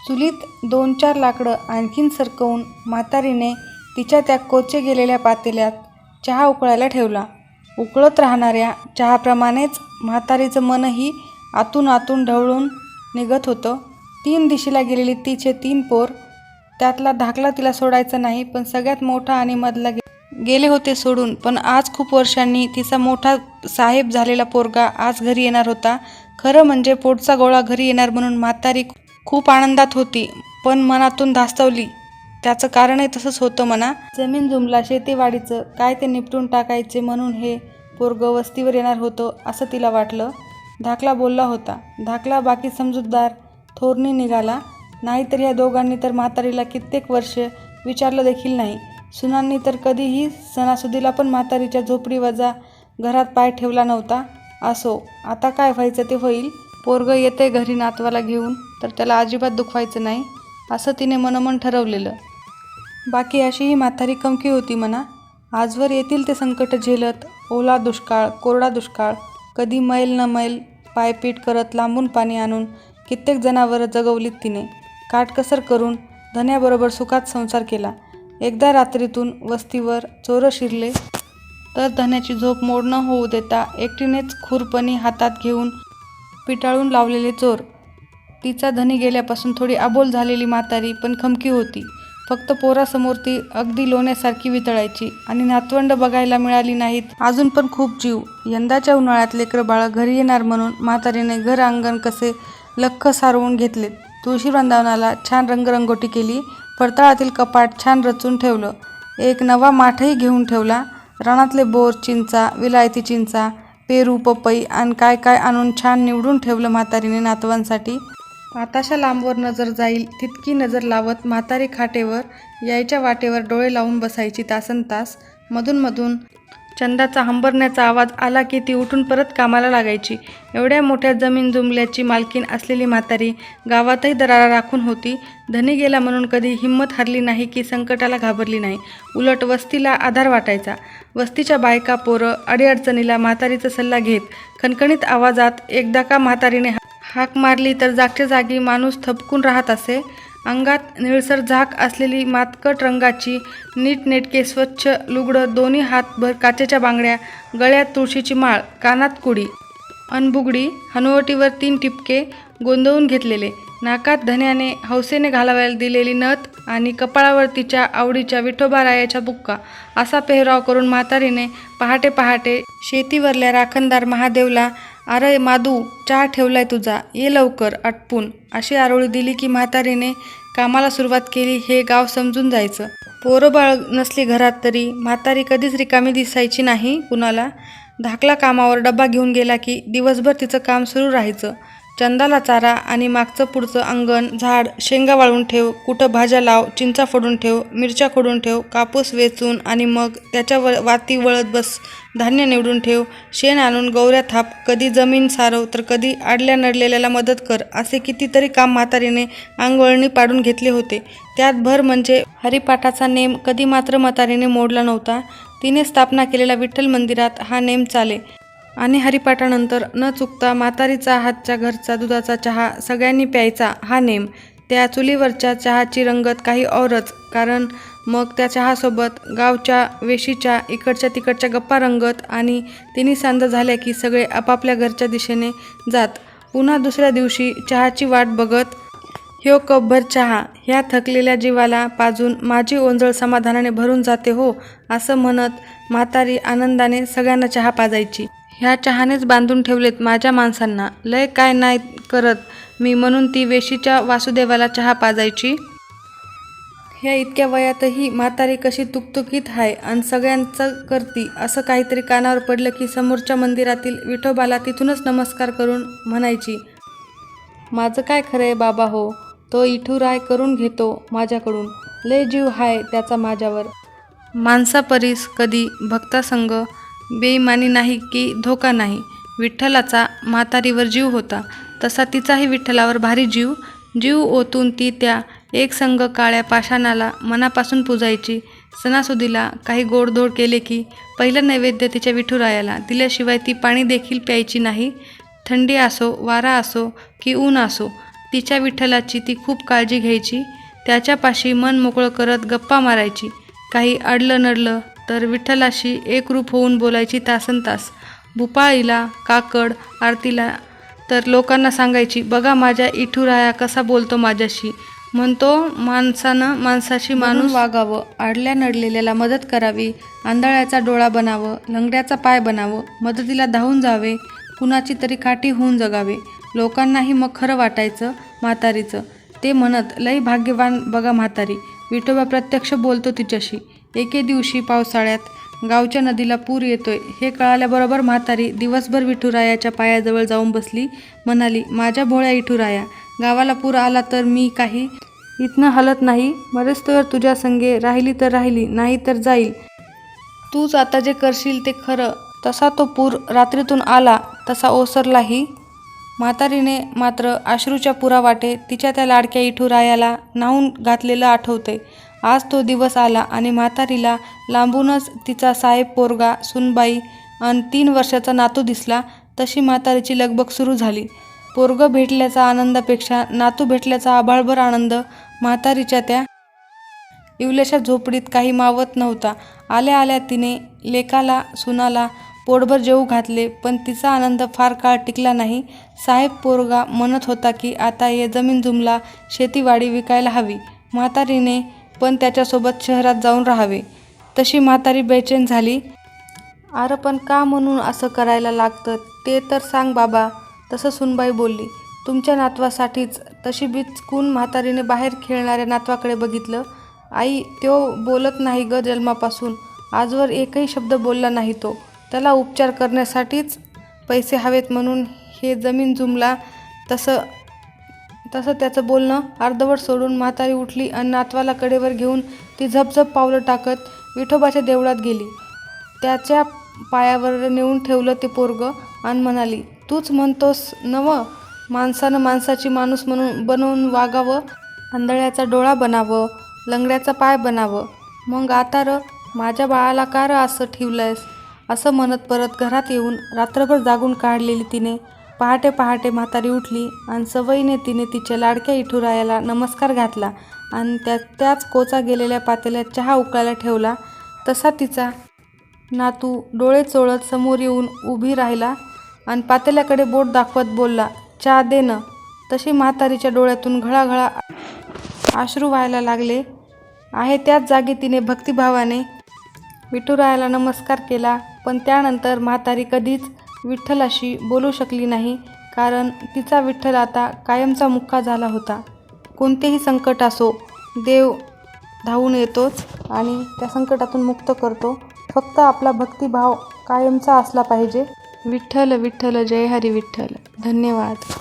चुलीत 2-4 लाकडं आणखीन सरकवून म्हातारीने तिच्या त्या कोचे गेलेल्या पातेल्यात चहा उकळायला ठेवला. उकळत राहणाऱ्या चहाप्रमाणेच म्हातारीचं मनही आतून आतून ढवळून निघत होतं. 3 दिशेला गेलेली तिचे 3 पोर, त्यातला धाकला तिला सोडायचा नाही, पण सगळ्यात मोठा आणि मधला गेले होते सोडून. पण आज खूप वर्षांनी तिचा मोठा साहेब झालेला पोरगा आज घरी येणार होता. खरं म्हणजे पोटचा गोळा घरी येणार म्हणून म्हातारी खूप आनंदात होती, पण मनातून धास्तवली. त्याचं कारणही तसंच होतं म्हणा. जमीन जुमला शेतीवाडीचं काय ते निपटून टाकायचे म्हणून हे पोरगं वस्तीवर येणार होतं असं तिला वाटलं. धाकला बोलला होता. धाकला बाकी समजूतदार थोरणी निघाला. नाहीतर ह्या दोघांनी तर म्हातारीला कित्येक वर्ष विचारलं देखील नाही. सुनांनी तर कधीही सणासुदीला पण म्हातारीच्या झोपडीवजा घरात पाय ठेवला नव्हता. असो, आता काय व्हायचं ते होईल. पोरगं येते घरी नातवाला घेऊन तर त्याला अजिबात दुखवायचं नाही असं तिने मनोमन ठरवलेलं. बाकी अशी ही म्हातारी कमकी होती म्हणा. आजवर येतील ते संकट झेलत, ओला दुष्काळ, कोरडा दुष्काळ, कधी मैल न मैल पायपीट करत लांबून पाणी आणून कित्येक जनावरं जगवलीत तिने. काटकसर करून धन्याबरोबर सुखात संसार केला. एकदा रात्रीतून वस्तीवर चोरं शिरले तर धन्याची झोप मोड न होऊ देता एकटीनेच खुरपणी हातात घेऊन पिटाळून लावलेले चोर. तिचा धनी गेल्यापासून थोडी आबोल झालेली म्हातारी पण खमकी होती. फक्त पोरासमोर ती अगदी लोण्यासारखी वितळायची. आणि नातवंड बघायला मिळाली नाहीत अजून पण खूप जीव. यंदाच्या उन्हाळ्यात लेकरं बाळं घरी येणार म्हणून म्हातारीने घर अंगण कसे लख्ख सारवून घेतलेत. तुळशी वृंदावनाला छान रंगरंगोटी केली. पडताळातील कपाट छान रचून ठेवलं. एक नवा माठही घेऊन ठेवला. रानातले बोर, चिंचा, विलायती चिंचा, पेरू, पपई आणि काय काय आणून छान निवडून ठेवलं म्हातारीने नातवांसाठी. आताशा लांबवर नजर जाईल तितकी नजर लावत म्हातारी खाटेवर यायच्या वाटेवर डोळे लावून बसायची तासनतास. मधून चंदाचा हंबरण्याचा आवाज आला की ती उठून परत कामाला लागायची. एवढ्या मोठ्या जमीन जुमल्याची मालकीण असलेली म्हातारी गावातही दरारा राखून होती. धनी गेला म्हणून कधी हिंमत हारली नाही की संकटाला घाबरली नाही. उलट वस्तीला आधार वाटायचा. वस्तीच्या बायका पोरं अडीअडचणीला म्हातारीचा सल्ला घेत. खणखणीत आवाजात एकदा का म्हातारीने हाक मारली तर जागच्या जागी माणूस थबकून राहत असे. अंगात निळसर झाक असलेली मातकट रंगाची नीटनेटके स्वच्छ लुगडं, दोन्ही हातभर काचेच्या बांगड्या, गळ्यात तुळशीची माळ, कानात कुडी अनबुगडी, हनुवटीवर 3 टिपके गोंदवून घेतलेले, नाकात धन्याने हौसेने घालावायला दिलेली नथ आणि कपाळावर तिच्या आवडीच्या विठोबारायाच्या बुक्का असा पेहराव करून म्हातारीने पहाटे पहाटे शेतीवरल्या राखणदार महादेवला "अरे मादू, चहा ठेवलाय तुझा, ये लवकर आटपून" अशी आरोळी दिली की म्हातारीने कामाला सुरुवात केली हे गाव समजून जायचं. पोरं बाळ नसली घरात तरी म्हातारी कधीच रिकामी दिसायची नाही कुणाला. धाकला कामावर डब्बा घेऊन गेला की दिवसभर तिचं काम सुरू राहायचं. चंदाला चारा आणि मागचं पुढचं अंगण झाड, शेंगा वाळून ठेव, कुठं भाज्या लाव, चिंचा फोडून ठेव, मिरच्या खोडून ठेव, कापूस वेचून आणि मग त्याच्या वाती वळत बस, धान्य निवडून ठेव, शेण आणून गौऱ्या थाप, कधी जमीन सारव तर कधी आडल्या नडलेल्याला मदत कर, असे कितीतरी काम म्हातारीने अंगवळणी पाडून घेतले होते. त्यात भर म्हणजे हरिपाठाचा नेम कधी मात्र म्हातारीने मोडला नव्हता. तिने स्थापना केलेल्या विठ्ठल मंदिरात हा नेम चाले. आणि हरिपाठानंतर न चुकता म्हातारीचा हातच्या घरचा दुधाचा चहा सगळ्यांनी प्यायचा हा नेम. त्या चुलीवरच्या चहाची रंगत काही औरच, कारण मग त्या चहासोबत गावच्या वेशीच्या इकडच्या तिकडच्या गप्पा रंगत आणि तिन्ही सांज झाल्या की सगळे आपापल्या घरच्या दिशेने जात. पुन्हा दुसऱ्या दिवशी चहाची वाट बघत. ह्यो कपभर चहा ह्या थकलेल्या जीवाला पाजून माझी ओंजळ समाधानाने भरून जाते हो, असं म्हणत म्हातारी आनंदाने सगळ्यांना चहा पाजायची. ह्या चहानेच बांधून ठेवलेत माझ्या माणसांना, लय काय नाही करत मी म्हणून ती वेशीच्या वासुदेवाला चहा पाजायची. ह्या इतक्या वयातही म्हातारी कशी तुकतुकीत हाय आणि सगळ्यांचं करती असं काहीतरी कानावर पडलं की समोरच्या मंदिरातील विठोबाला तिथूनच नमस्कार करून म्हणायची, "माझं काय खरंय बाबा हो, तो इठुराय करून घेतो माझ्याकडून, लय जीव हाय त्याचा माझ्यावर." माणसापरीस कधी भक्तासंग बेईमानी नाही की धोका नाही. विठ्ठलाचा म्हातारीवर जीव होता तसा तिचाही विठ्ठलावर भारी जीव. जीव ओतून ती त्या एकसंग काळ्या पाषाणाला मनापासून पूजायची. सणासुदीला काही गोडधोड केले की पहिलं नैवेद्य तिच्या विठुरायाला दिल्याशिवाय ती पाणी देखील प्यायची नाही. थंडी असो, वारा असो की ऊन असो, तिच्या विठ्ठलाची ती खूप काळजी घ्यायची. त्याच्यापाशी मन मोकळं करत गप्पा मारायची. काही अडलं नडलं तर विठ्ठलाशी एकरूप होऊन बोलायची तासनतास. भूपाळीला, काकड, आरतीला तर लोकांना सांगायची, बघा माझ्या इठुराया कसा बोलतो माझ्याशी. म्हणतो माणसानं माणसाशी माणूस वागावं, अडल्या नडलेल्याला मदत करावी, आंधळ्याचा डोळा बनावं, लंगड्याचा पाय बनावं, मदतीला धावून जावे, कुणाची तरी काठी होऊन जगावे. लोकांनाही मग खरं वाटायचं म्हातारीचं. ते म्हणत, लई भाग्यवान बघा म्हातारी, विठोबा प्रत्यक्ष बोलतो तिच्याशी. एके दिवशी पावसाळ्यात गावच्या नदीला पूर येतोय हे कळाल्याबरोबर म्हातारी दिवसभर विठुरायाच्या पायाजवळ जाऊन बसली. म्हणाली, माझ्या भोळ्या इठुराया, गावाला पूर आला तर मी काही इथनं हलत नाही. मरेस्तोवर तुझ्या संगे राहिली तर राहिली, नाही तर जाईल. तूच आता जे करशील ते खरं. तसा तो पूर रात्रीतून आला तसा ओसरलाही. म्हातारीने मात्र अश्रूच्या पुरावाटे तिच्या त्या लाडक्या इठुरायाला न्हाऊन घातलेलं आठवतंय. आज तो दिवस आला आणि म्हातारीला लांबूनच तिचा साहेब पोरगा, सुनबाई अन 3 वर्षाचा नातू दिसला. तशी म्हातारीची लगबग सुरू झाली. पोरगं भेटल्याचा आनंदापेक्षा नातू भेटल्याचा आभाळभर आनंद म्हातारीच्या त्या इवल्याशा झोपडीत काही मावत नव्हता. आल्या आल्या तिने लेकाला सुनाला पोटभर जेवू घातले, पण तिचा आनंद फार काळ टिकला नाही. साहेब पोरगा म्हणत होता की आता ये जमीन जुमला शेतीवाडी विकायला हवी. म्हातारीने पण त्याच्यासोबत शहरात जाऊन राहावे. तशी म्हातारी बेचैन झाली. अरे पण का म्हणून असं करायला लागतं ते तर सांग बाबा. तसं सुनबाई बोलली. तुमच्या नातवासाठीच. तशी बिचकून म्हातारीने बाहेर खेळणाऱ्या नातवाकडे बघितलं. आई, त्यो बोलत नाही ग जन्मापासून. आजवर एकही शब्द बोलला नाही तो. त्याला उपचार करण्यासाठीच पैसे हवेत म्हणून हे जमीन जुमला. तसं त्याचं बोलणं अर्धवट सोडून म्हातारी उठली आणि नातवाला कडेवर घेऊन ती झपझप पावलं टाकत विठोबाच्या देवळात गेली. त्याच्या पायावर नेऊन ठेवलं ते पोरगं आणि म्हणाली, तूच म्हणतोस नवं, माणसानं माणसाची माणूस म्हणून बनवून वागावं, आंधळ्याचा डोळा बनावं, लंगड्याचा पाय बनावं. मग आता र माझ्या बाळाला का र असं ठेवलंयस? असं म्हणत परत घरात येऊन रात्रभर जागून काढलेली तिने. पहाटे पहाटे म्हातारी उठली आणि सवयीने तिने तिच्या लाडक्या इठुरायाला नमस्कार घातला आणि त्याच कोचा गेलेल्या पातेल्यात चहा उकळायला ठेवला. तसा तिचा नातू डोळे चोळत समोर येऊन उभी राहिला आणि पातेल्याकडे बोट दाखवत बोलला, चहा दे न. तशी म्हातारीच्या डोळ्यातून घळाघळा अश्रू व्हायला लागले. आहे त्याच जागी तिने भक्तिभावाने विठुरायाला नमस्कार केला. पण त्यानंतर म्हातारी कधीच विठ्ठलाशी बोलू शकली नाही, कारण तिचा विठ्ठल आता कायमचा मुक्का झाला होता. कोणतेही संकट असो, देव धावून येतोच आणि त्या संकटातून मुक्त करतो. फक्त आपला भक्तिभाव कायमचा असला पाहिजे. विठ्ठल विठ्ठल जय हरी विठ्ठल. धन्यवाद.